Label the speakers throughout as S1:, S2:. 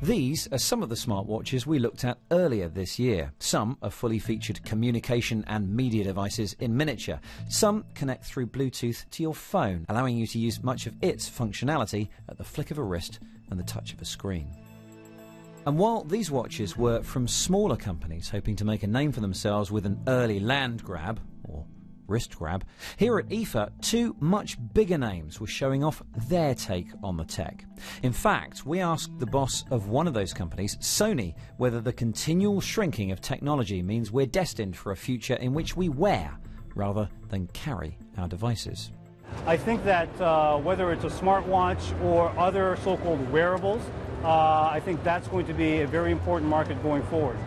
S1: These are some of the smartwatches we looked at earlier this year. Some are fully featured communication and media devices in miniature. Some connect through Bluetooth to your phone, allowing you to use much of its functionality at the flick of a wrist and the touch of a screen. And while these watches were from smaller companies hoping to make a name for themselves with an early land grab, or wrist grab, here at IFA, two much bigger names were showing off their take on the tech. In fact, we asked the boss of one of those companies, Sony, whether the continual shrinking of technology means we're destined for a future in which we wear rather than carry our devices.
S2: I think that whether it's a smartwatch or other so-called wearables, I think that's going to be a very important market going forward.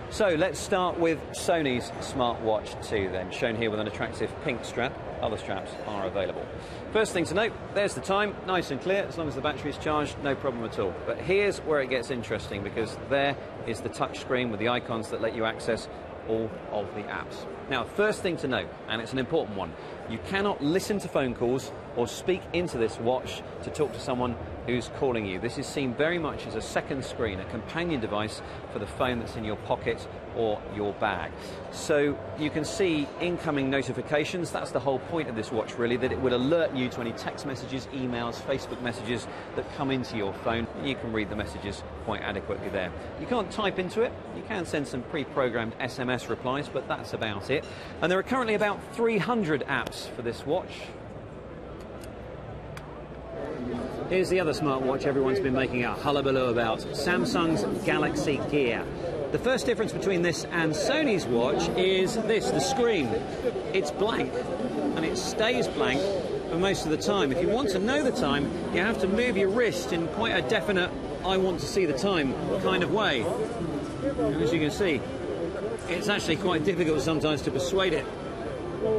S1: So let's start with Sony's smartwatch 2 then, shown here with an attractive pink strap. Other straps are available. First thing to note, there's the time, nice and clear. As long as the battery is charged, no problem at all. But here's where it gets interesting, because there is the touch screen with the icons that let you access all of the apps. Now, first thing to note, and it's an important one, you cannot listen to phone calls or speak into this watch to talk to someone who's calling you. This is seen very much as a second screen, a companion device for the phone that's in your pocket or your bag. So you can see incoming notifications. That's the whole point of this watch, really, that it would alert you to any text messages, emails, Facebook messages that come into your phone. You can read the messages quite adequately there. You can't type into it. You can send some pre-programmed SMS replies, but that's about it. And there are currently about 300 apps for this watch. Here's the other smartwatch everyone's been making a hullabaloo about, Samsung's Galaxy Gear. The first difference between this and Sony's watch is this, the screen. It's blank, and it stays blank for most of the time. If you want to know the time, you have to move your wrist in quite a definite, I want to see the time kind of way. And as you can see, it's actually quite difficult sometimes to persuade it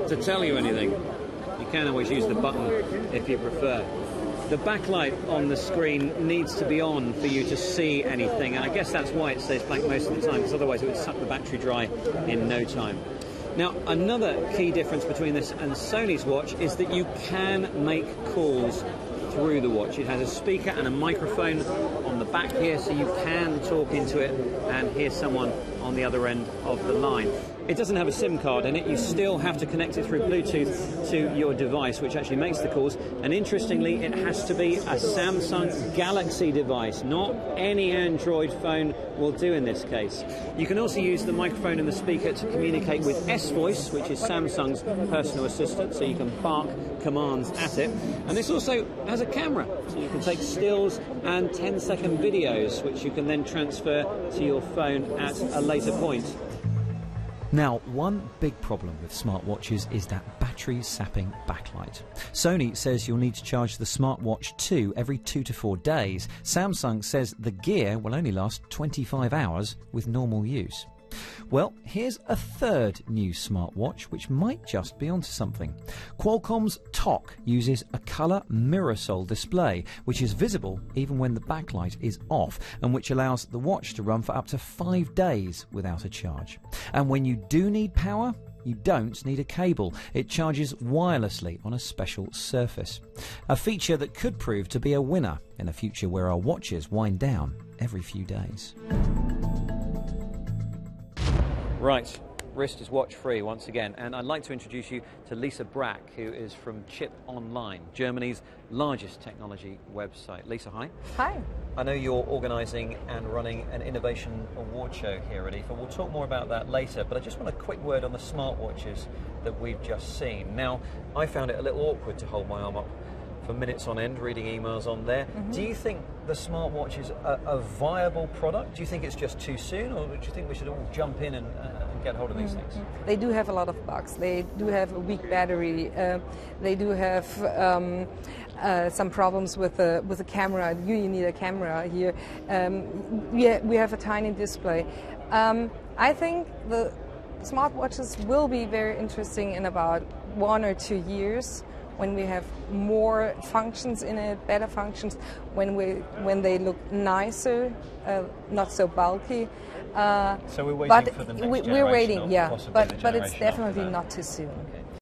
S1: to tell you anything. You can always use the button if you prefer. The backlight on the screen needs to be on for you to see anything, and I guess that's why it stays blank most of the time, because otherwise it would suck the battery dry in no time. Now, another key difference between this and Sony's watch is that you can make calls through the watch. It has a speaker and a microphone on the back here, so you can talk into it and hear someone on the other end of the line. It doesn't have a SIM card in it. You still have to connect it through Bluetooth to your device, which actually makes the calls. And interestingly, it has to be a Samsung Galaxy device. Not any Android phone will do in this case. You can also use the microphone and the speaker to communicate with S-Voice, which is Samsung's personal assistant, so you can bark commands at it. And this also has a camera, so you can take stills and 10-second videos, which you can then transfer to your phone at a later point. Now, one big problem with smartwatches is that battery-sapping backlight. Sony says you'll need to charge the smartwatch 2 every 2 to 4 days. Samsung says the Gear will only last 25 hours with normal use. Well, here's a third new smartwatch which might just be onto something. Qualcomm's Toq uses a colour Mirasol display, which is visible even when the backlight is off, and which allows the watch to run for up to 5 days without a charge. And when you do need power, you don't need a cable. It charges wirelessly on a special surface. A feature that could prove to be a winner in a future where our watches wind down every few days. Right, wrist is watch free once again, and I'd like to introduce you to Lisa Brack, who is from Chip Online, Germany's largest technology website. Lisa, hi.
S3: Hi.
S1: I know you're organising and running an innovation award show here at IFA. We'll talk more about that later, but I just want a quick word on the smartwatches that we've just seen. Now, I found it a little awkward to hold my arm up for minutes on end, reading emails on there. Do you think the smartwatch is a viable product? Do you think it's just too soon, or do you think we should all jump in and get hold of these things?
S3: They do have a lot of bugs. They do have a weak battery. They do have some problems with the camera. You need a camera here. We have a tiny display. I think the smartwatches will be very interesting in about 1 or 2 years, when we have more functions in it, better functions, when they look nicer, not so bulky.
S1: So we're waiting for the next generation,
S3: we're waiting, yeah,
S1: possibly
S3: but
S1: the
S3: it's
S1: generation
S3: definitely
S1: after that.
S3: not too soon.